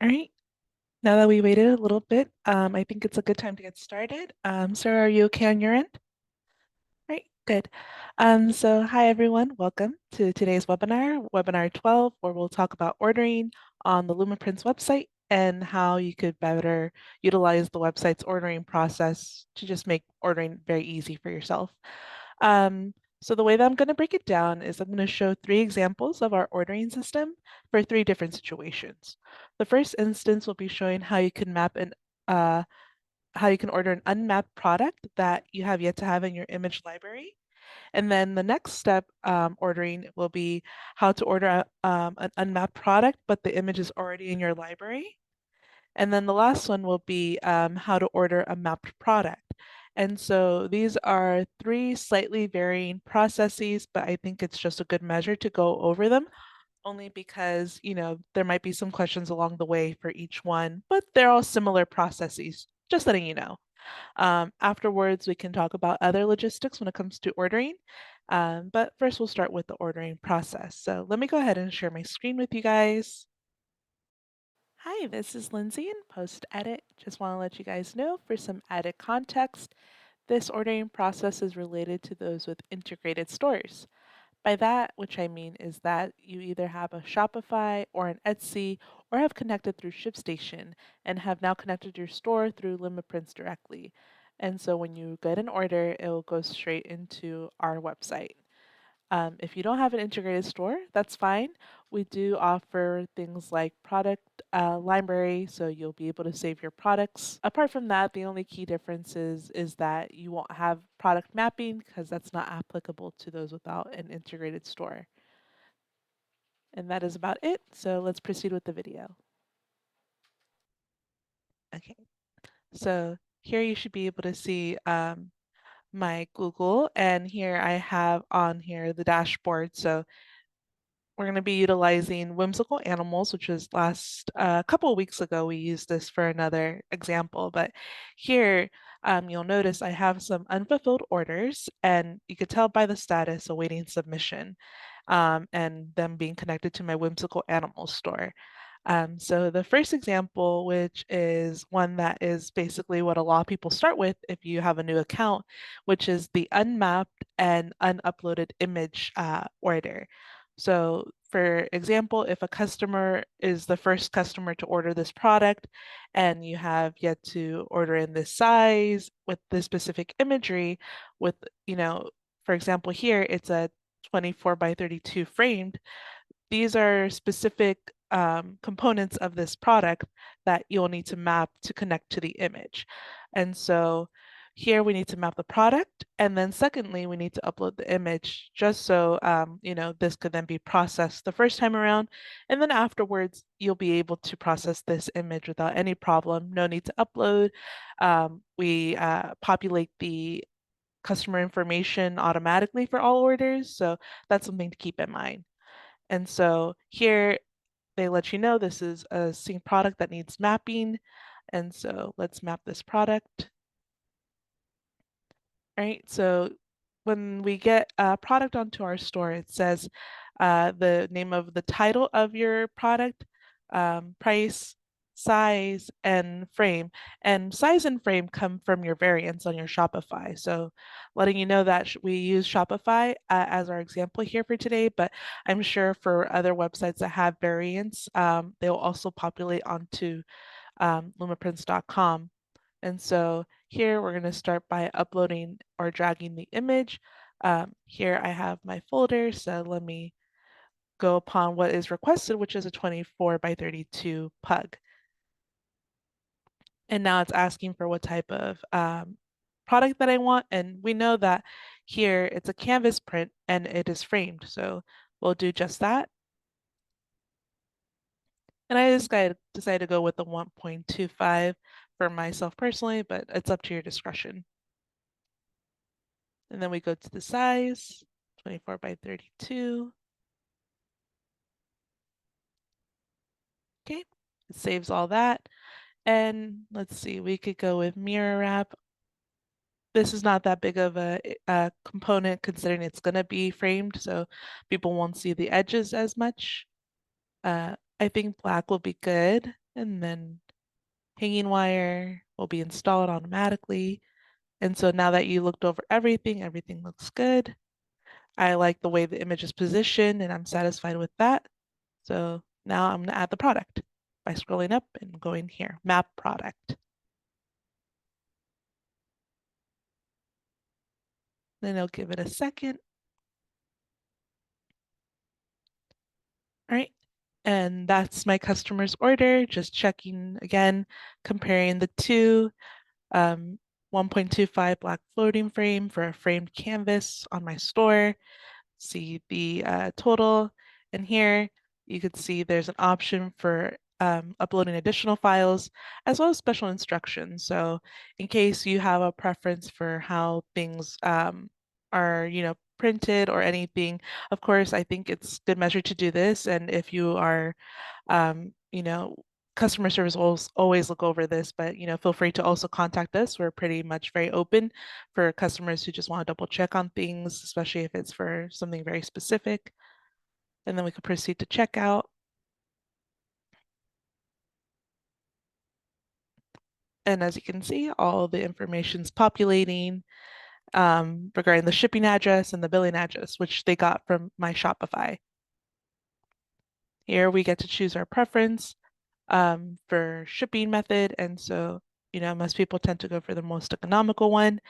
All right, now that we waited a little bit, I think it's a good time to get started. Sarah, are you okay on your end? Right, good. So hi everyone, welcome to today's webinar, webinar 12, where we'll talk about ordering on the Lumaprints website and how you could better utilize the website's ordering process to just make ordering very easy for yourself. So the way that I'm going to break it down is I'm going to show 3 examples of our ordering system for 3 different situations. The first instance will be showing how you can map an how you can order an unmapped product that you have yet to have in your image library. And then the next step ordering will be how to order an unmapped product, but the image is already in your library. And then the last one will be how to order a mapped product. And so these are 3 slightly varying processes, but I think it's just a good measure to go over them only because, there might be some questions along the way for each one, but they're all similar processes, just letting you know. Afterwards, we can talk about other logistics when it comes to ordering. But first, we'll start with the ordering process. So let me go ahead and share my screen with you guys. Hi, this is Lindsay in Post Edit. Just want to let you guys know for some added context, this ordering process is related to those with integrated stores. By that, which I mean is that you either have a Shopify or an Etsy or have connected through ShipStation and have now connected your store through Lumaprints directly. And so when you get an order, it will go straight into our website. If you don't have an integrated store, that's fine. We do offer things like product library, so you'll be able to save your products. Apart from that, the only key difference is that you won't have product mapping because that's not applicable to those without an integrated store. And that is about it. So let's proceed with the video. Okay, so here you should be able to see my Google, and here I have on here the dashboard. So we're going to be utilizing whimsical animals, which was last a couple of weeks ago. We used this for another example, but here you'll notice I have some unfulfilled orders, and you could tell by the status awaiting submission, and them being connected to my whimsical animals store. So the first example, which is one that is basically what a lot of people start with if you have a new account, which is the unmapped and unuploaded image order. So for example, if a customer is the first customer to order this product and you have yet to order in this size with this specific imagery with, for example, here it's a 24 by 32 framed. These are specific components of this product that you'll need to map to connect to the image. And so here we need to map the product. And then secondly, we need to upload the image just so, this could then be processed the first time around. And then afterwards, you'll be able to process this image without any problem. No need to upload. We populate the customer information automatically for all orders. So that's something to keep in mind. And so here they let you know this is a sync product that needs mapping. And so let's map this product. All right, so when we get a product onto our store, it says the name of the title of your product, price, size, and frame. And size and frame come from your variants on your Shopify. So letting you know that we use Shopify as our example here for today, but I'm sure for other websites that have variants, they'll also populate onto lumaprints.com. And so here we're going to start by uploading or dragging the image. Here I have my folder, so let me go upon what is requested, which is a 24 by 32 pug. And now it's asking for what type of product that I want. And we know that here it's a canvas print and it is framed. So we'll do just that. And I just decided to go with the 1.25 for myself personally, but it's up to your discretion. And then we go to the size, 24 by 32. Okay, it saves all that. And let's see, we could go with mirror wrap. This is not that big of a component considering it's going to be framed, so people won't see the edges as much. I think black will be good. and then hanging wire will be installed automatically. And so now that you looked over everything, everything looks good. I like the way the image is positioned and I'm satisfied with that. So now I'm gonna add the product by scrolling up and going here, map product. Then I'll give it a second. All right. And that's my customer's order. Just checking again, comparing the two. 1.25 black floating frame for a framed canvas on my store. See the total. And here you could see there's an option for uploading additional files as well as special instructions. So in case you have a preference for how things are, printed or anything, of course, I think it's good measure to do this. And if you are um, you know, customer service will always look over this, but feel free to also contact us. We're pretty much very open for customers who just want to double check on things, especially if it's for something very specific. And then we could proceed to checkout. And as you can see, all the information's populating regarding the shipping address and the billing address, which they got from my Shopify. Here we get to choose our preference for shipping method. And so, most people tend to go for the most economical one.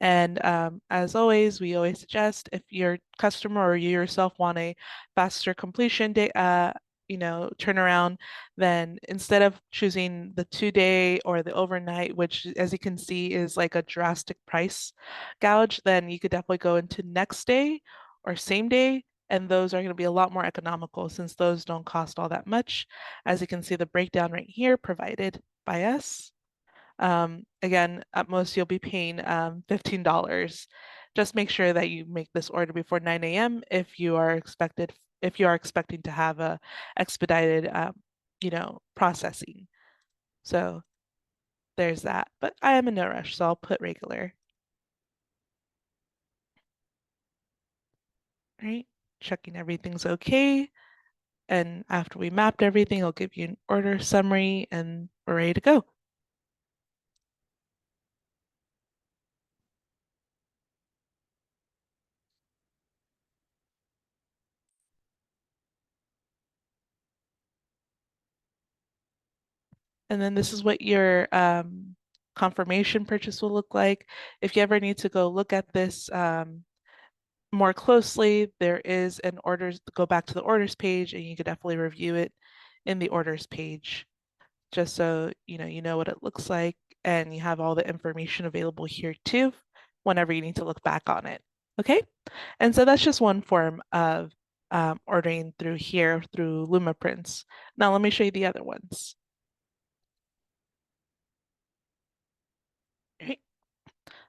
And as always, we always suggest if your customer or you yourself want a faster completion day, turnaround, then instead of choosing the 2-day or the overnight, which as you can see is like a drastic price gouge, then you could definitely go into next day or same day, and those are going to be a lot more economical since those don't cost all that much. As you can see, the breakdown right here provided by us. Again, at most you'll be paying $15. Just make sure that you make this order before 9 a.m. If you are expecting to have a expedited processing. So there's that. But I am in no rush, so I'll put regular. Right? Checking everything's okay. And after we mapped everything, I'll give you an order summary and we're ready to go. And then this is what your confirmation purchase will look like. If you ever need to go look at this more closely, there is an orders, go back to the orders page and you could definitely review it in the orders page, just so you know what it looks like and you have all the information available here too, whenever you need to look back on it. Okay, and so that's just one form of ordering through here through Lumaprints. Now let me show you the other ones. Okay.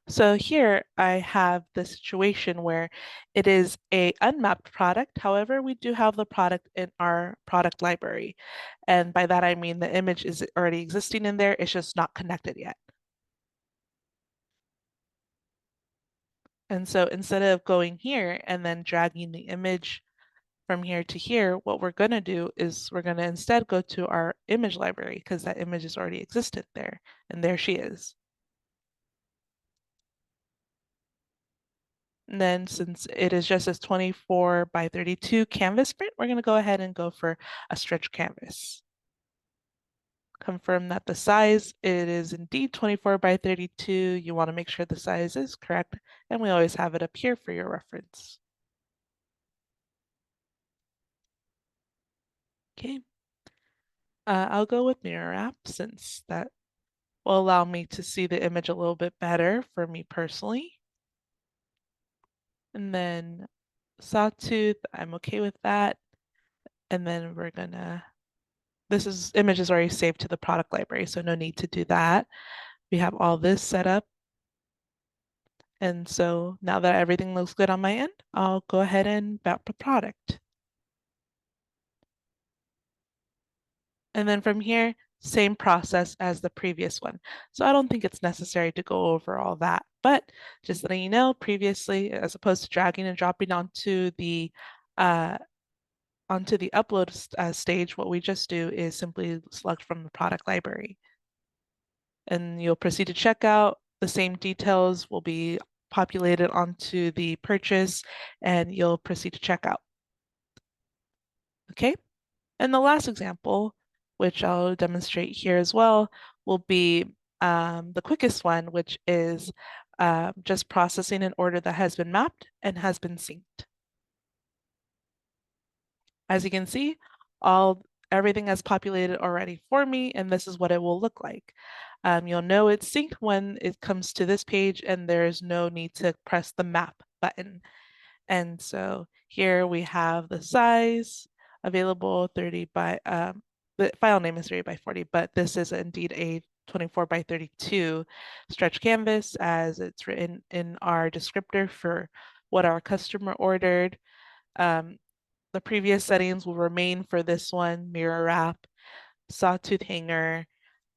So here I have the situation where it is a unmapped product. However, we do have the product in our product library. And by that, I mean the image is already existing in there. It's just not connected yet. And so instead of going here and then dragging the image from here to here, what we're going to do is we're going to instead go to our image library because that image is already existed there. And there she is. And then since it is just a 24 by 32 canvas print, we're going to go ahead and go for a stretch canvas. Confirm that the size, it is indeed 24 by 32. You want to make sure the size is correct. And we always have it up here for your reference. Okay. I'll go with mirror wrap since that will allow me to see the image a little bit better for me personally. And then sawtooth, I'm okay with that. And then we're gonna, image is already saved to the product library, so no need to do that. We have all this set up. And so now that everything looks good on my end, I'll go ahead and map the product. And then from here, same process as the previous one. So I don't think it's necessary to go over all that, but just letting you know, previously, as opposed to dragging and dropping onto the onto the upload stage, what we just do is simply select from the product library. And you'll proceed to checkout. The same details will be populated onto the purchase, and you'll proceed to checkout. Okay? And the last example, which I'll demonstrate here as well, will be the quickest one, which is just processing an order that has been mapped and has been synced. As you can see, everything is populated already for me, and this is what it will look like. You'll know it's synced when it comes to this page, and there's no need to press the map button. And so here we have the size available 30 by, the file name is 30 by 40, but this is indeed a 24 by 32 stretch canvas as it's written in our descriptor for what our customer ordered. Um, the previous settings will remain for this one, mirror wrap, sawtooth hanger,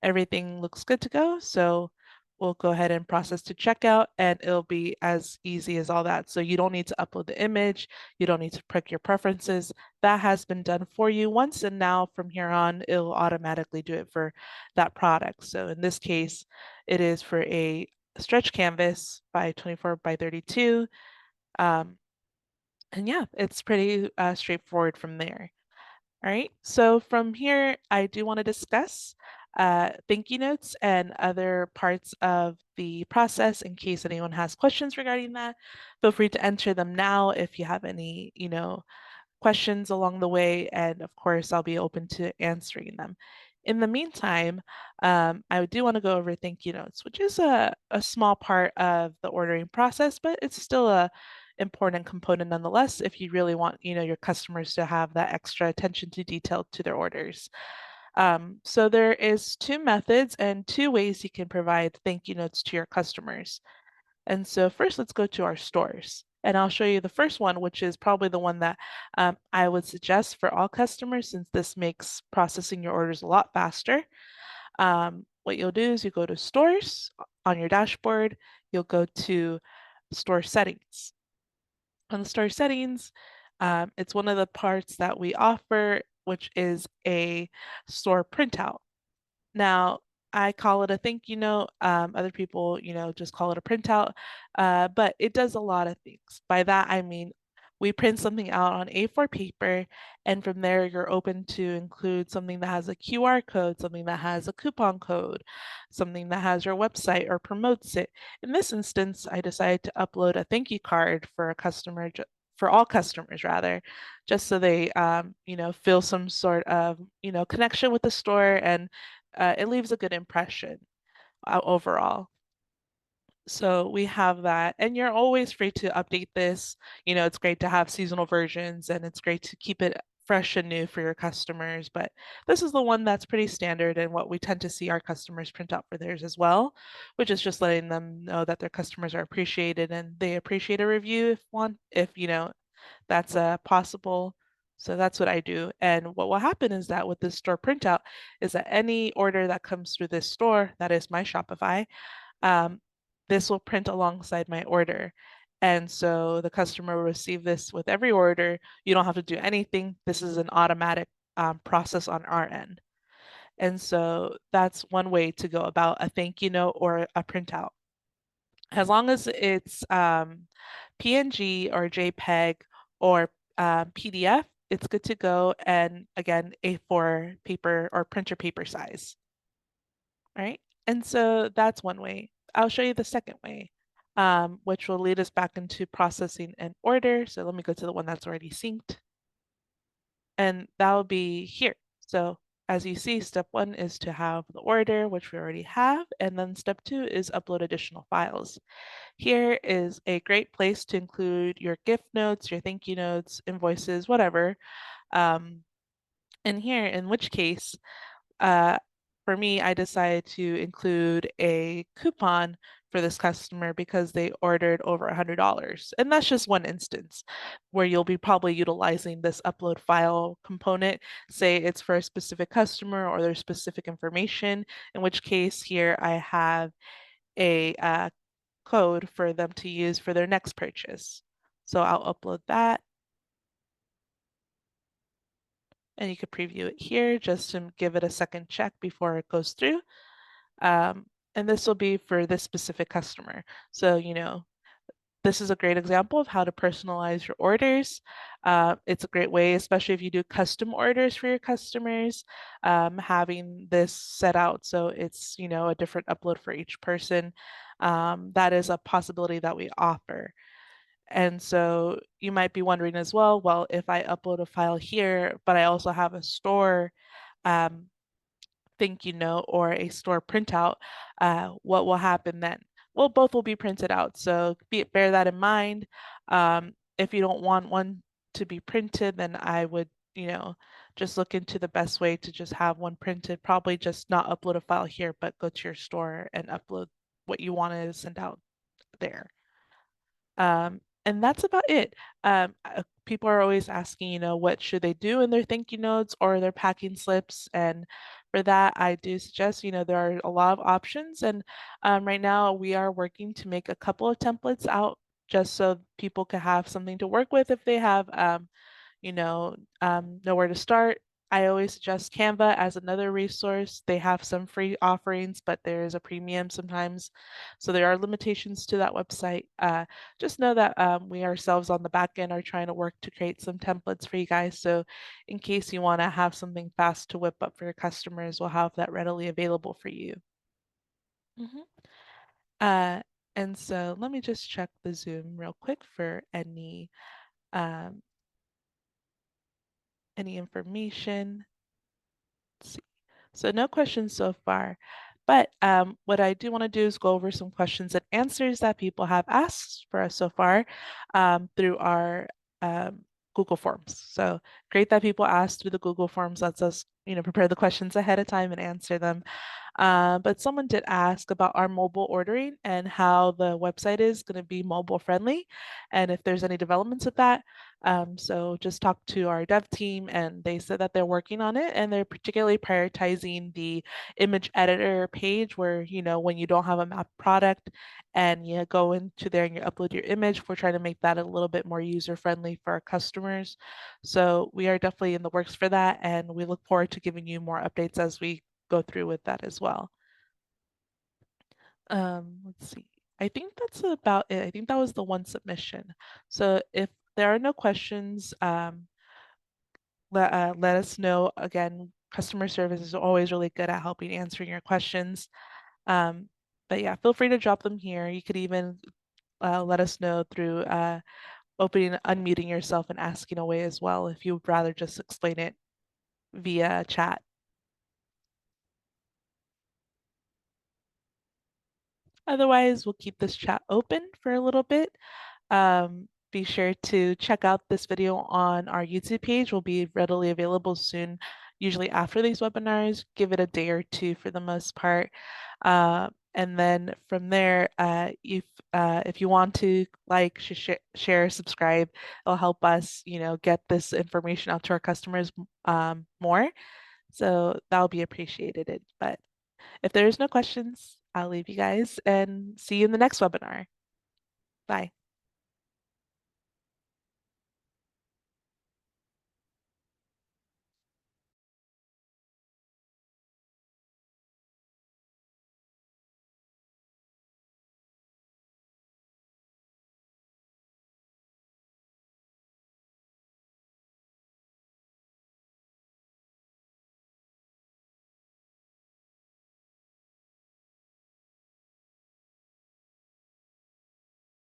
everything looks good to go. So we'll go ahead and process to checkout and it'll be as easy as all that. So you don't need to upload the image. You don't need to pick your preferences. That has been done for you once. And now from here on, it'll automatically do it for that product. So in this case, it is for a stretch canvas by 24 by 32. And yeah, it's pretty straightforward from there. All right, so from here, I do want to discuss thank you notes and other parts of the process in case anyone has questions regarding that. Feel free to enter them now if you have any, questions along the way, and of course, I'll be open to answering them. In the meantime, I do want to go over thank you notes, which is a small part of the ordering process, but it's still a important component nonetheless if you really want, your customers to have that extra attention to detail to their orders. So there is two methods and two ways you can provide thank you notes to your customers. And so first, let's go to our stores. And I'll show you the first one, which is probably the one that I would suggest for all customers since this makes processing your orders a lot faster. What you'll do is you go to stores on your dashboard, you'll go to store settings. On the store settings, it's one of the parts that we offer, which is a store printout. Now, I call it a thank you note. Other people, just call it a printout, but it does a lot of things. By that, I mean, we print something out on A4 paper, and from there, you're open to include something that has a QR code, something that has a coupon code, something that has your website or promotes it. In this instance, I decided to upload a thank you card for a customer, for all customers rather, just so they, feel some sort of, connection with the store and it leaves a good impression overall. So we have that, and you're always free to update this. It's great to have seasonal versions and it's great to keep it fresh and new for your customers. But this is the one that's pretty standard and what we tend to see our customers print out for theirs as well, which is just letting them know that their customers are appreciated and they appreciate a review if that's possible. So that's what I do. And what will happen is that with this store printout is that any order that comes through this store, that is my Shopify, um, this will print alongside my order. And so the customer will receive this with every order. You don't have to do anything. This is an automatic process on our end. And so that's one way to go about a thank you note or a printout. As long as it's PNG or JPEG or PDF, it's good to go. And again, A4 paper or printer paper size. All right. And so that's one way. I'll show you the second way, which will lead us back into processing an order. So let me go to the one that's already synced. And that will be here. So as you see, step one is to have the order, which we already have. And then step two is upload additional files. Here is a great place to include your gift notes, your thank you notes, invoices, whatever. And here, in which case, uh, for me, I decided to include a coupon for this customer because they ordered over $100. And that's just one instance where you'll be probably utilizing this upload file component. Say it's for a specific customer or their specific information, in which case here I have a code for them to use for their next purchase. So I'll upload that. And you could preview it here just to give it a second check before it goes through. Um, and this will be for this specific customer. So, this is a great example of how to personalize your orders. It's a great way, especially if you do custom orders for your customers, having this set out so it's, a different upload for each person. That is a possibility that we offer. And so you might be wondering as well, if I upload a file here, but I also have a store um, thank you note or a store printout, what will happen then? Well, both will be printed out. So bear that in mind. If you don't want one to be printed, then I would, just look into the best way to just have one printed. Probably just not upload a file here, but go to your store and upload what you wanted to send out there. And that's about it. People are always asking, what should they do in their thank you notes or their packing slips? And for that, I do suggest, there are a lot of options. And right now, we are working to make a couple of templates out just so people can have something to work with if they have nowhere to start. I always suggest Canva as another resource. They have some free offerings, but there is a premium sometimes. So there are limitations to that website. Just know that we ourselves on the back end are trying to work to create some templates for you guys. So in case you want to have something fast to whip up for your customers, we'll have that readily available for you. Mhm. Uh, and so let me just check the Zoom real quick for um, any information. Let's see. So no questions so far. But what I do want to do is go over some questions and answers that people have asked for us so far through our um, Google Forms. So great that people asked through the Google Forms lets us, prepare the questions ahead of time and answer them. But someone did ask about our mobile ordering and how the website is going to be mobile friendly and if there's any developments with that. So just talked to our dev team and they said that they're working on it and they're particularly prioritizing the image editor page where, when you don't have a map product and you go into there and you upload your image, we're trying to make that a little bit more user friendly for our customers. So we are definitely in the works for that and we look forward to giving you more updates as we go through with that as well. Let's see. I think that's about it. I think that was the one submission. So if there are no questions, let us know. Again, customer service is always really good at helping answering your questions. Um, but yeah, feel free to drop them here. You could even let us know through opening, unmuting yourself and asking away as well if you would rather just explain it via chat. Otherwise, we'll keep this chat open for a little bit. Be sure to check out this video on our YouTube page. Will be readily available soon, usually after these webinars. Give it a day or two for the most part. And then from there, if you want to like, share, subscribe, it'll help us, get this information out to our customers more. So that'll be appreciated. But if there's no questions, I'll leave you guys and see you in the next webinar. Bye.